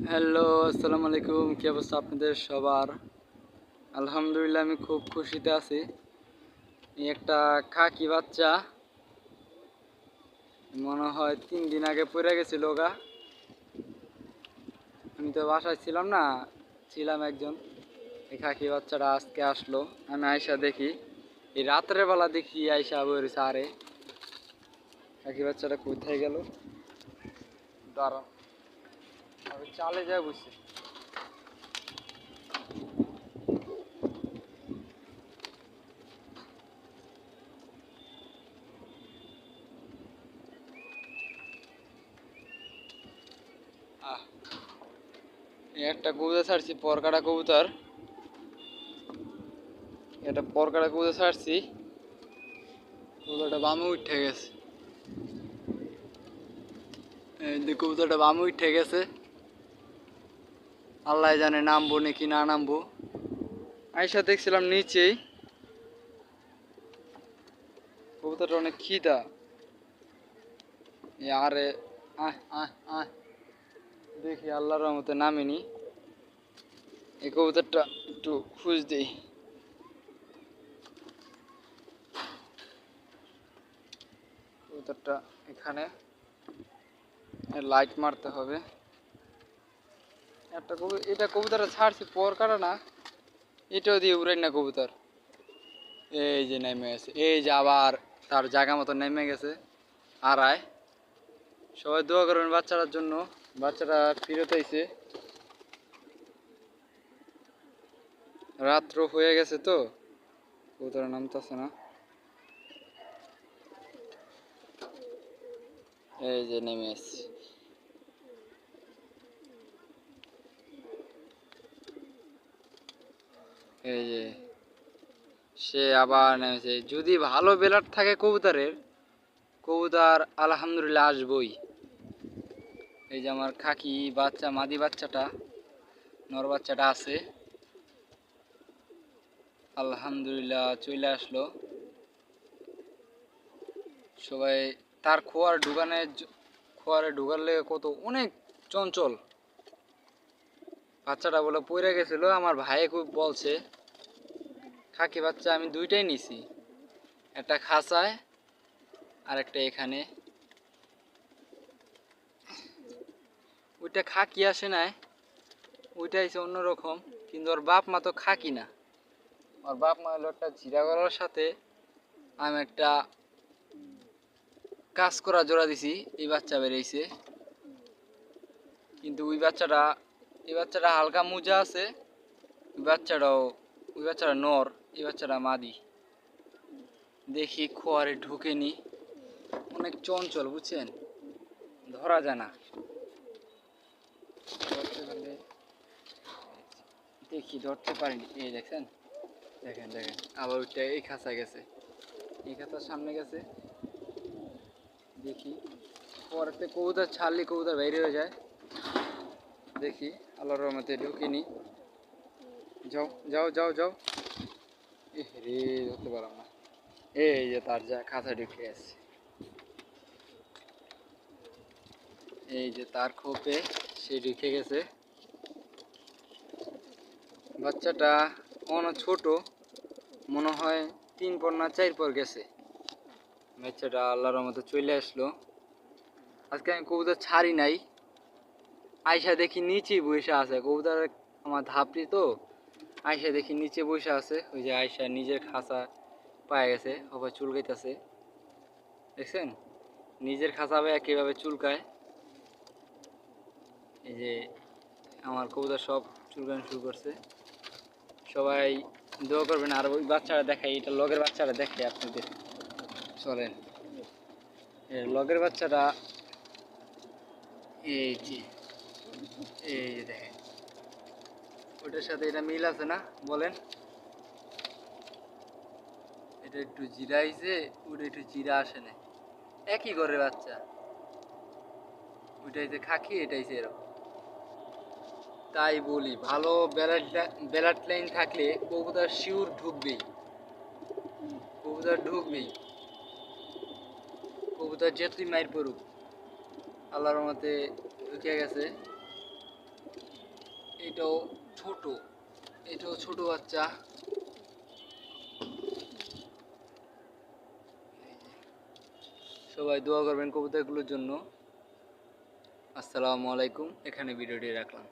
Hello, আসসালামু আলাইকুম। কী অবস্থা আপনাদের সবার? আলহামদুলিল্লাহ, আমি খুব খুশিতে আছি। এই একটা খাকি বাচ্চা মনে হয় 3 দিন আগে পড়ে গেছিল গা। আমি তো বাসায় ছিলাম না, ছিলাম একজন। এই খাকি বাচ্চাটা আজকে আসলো। আমি আয়সা দেখি, এই রাত্রের বেলা দেখি আয়সা বইছে। আরে খাকি বাচ্চাটা কোথায় গেল? দাঁড়া, আমি চালে যাই বুঝছি। আহ, এই একটা কবুতর ছাড়ছি, পরকাটা কবুতর। এটা পরকাটা কবুতর ছাড়ছি, কবুতরটা বামে উঠে গেছে। এই যে কবুতরটা বামে উঠে গেছে, আল্লাহ জানে নামবো নাকি না নামবো। আয়সা দেখছিলাম নিচেই, কবুতরটা অনেক খিদা। আরে আহ আহ আহ দেখি আল্লাহর রহমতে নামিনি। এই কবুতরটা একটু খুঁজ দিই। কবুতরটা এখানে, লাইট মারতে হবে। একটা এটা কবুতরটা ছাড়ছি, পর কাটা না, এটাও দিয়ে উড়াই না কবুতর। এই যে নেমে গেছে, এই যে আবার তার জায়গা মতো নেমে গেছে। আর আয়, সবাই দোয়া করবেন বাচ্চাটার জন্য। বাচ্চাটা ফিরত আইছে, রাত্র হয়ে গেছে তো কবুতরের নামতেছে না। এই যে নেমে এসছি। এই যে সে আবার নেমেছে। যদি ভালো বেলার থাকে কবুতরের, কবুতর আলহামদুলিল্লাহ আসবই। এই যে আমার খাকি বাচ্চা, মাদি বাচ্চাটা, নর বাচ্চাটা আছে, আলহামদুলিল্লাহ চলে আসলো। সবাই তার খোয়ারে ঢুকালে কত অনেক চঞ্চল। বাচ্চাটা বলে পড়ে গেছিল, আমার ভাই খুব বলছে। খাকি বাচ্চা আমি দুইটাই নিছি, একটা খাঁচায় আর একটা এখানে। ওইটা খাকি আসে নাই, ওইটা হচ্ছে অন্যরকম। কিন্তু ওর বাপ মা তো খাকি না, ওর বাপ মা হলো একটা জিরা গলার সাথে আমি একটা কাজ করা জোড়া দিছি। এই বাচ্চা বেরিয়েছে, কিন্তু এই বাচ্চাটা হালকা মোজা আছে। ওই বাচ্চাটা নর, এই বাচ্চাটা মাদি। দেখি খোয়ারে ঢুকেনি, অনেক চঞ্চল বুঝছেন, ধরা যায় না। ধরতে পারলে দেখি, ধরতে পারিনি। এই দেখেন, দেখেন দেখেন আবার ওইটা এই খাঁচা গেছে, এই খাঁচার সামনে গেছে। দেখি পরেতে কবুতর ছাড়লে কবুতর বাইরে হয়ে যায়। দেখি আল্লাহর রহমতে ঢুকিনি। যাও যাও যাও যাও, রে ধরতে পারলাম না। এই যে তার যা খাঁচা ঢুকে আছে, এই যে তার খোপে সে ঢুকে গেছে। বাচ্চাটা অনেক ছোট, মনে হয় 3 পর না 4 পর গেছে। বাচ্চাটা আল্লাহর রহমতে চলে আসলো। আজকে আমি কবুতর ছাড়ি নাই, আয়সা দেখি নিচেই বসে আছে কবুতর। আমার ধাপড়ি তো, আয়সা দেখি নিচে বসে আছে। ওই যে আয়সা নিজের খাঁচা পায়ে গেছে, আবার চুলকাইতেছে। দেখছেন, নিজের খাঁচা পায়ে কীভাবে চুলকায়। এই যে আমার কবুতর সব চুলকানো শুরু করছে। সবাই দোয়া করবেন। আর ওই বাচ্চাটা দেখাই, এটা লগের বাচ্চাটা দেখাই আপনাদের, চলেন। লগের বাচ্চাটা এই যে, এই যে দেখেন, ওটার সাথে এটা মিল আছে না বলেন? এটা একটু জিরাইছে, ওটা একটু জিরা আসে না, একই ঘরের বাচ্চা। ওইটাইতে খাকি, এটাইছে এরকম। তাই বলি, ভালো ব্যালাড লাইন থাকলে কবুতর শিউর ঢুকবেই, কবুতর ঢুকবেই। কবুতর যেতুই মাইর পড়ুক, আল্লাহর মতে ঢুকে গেছে। এটাও ছোট, এটাও ছোট বাচ্চা। সবাই দোয়া করবেন কবুতরগুলোর জন্য। আসসালামু আলাইকুম, এখানে ভিডিওটি রাখলাম।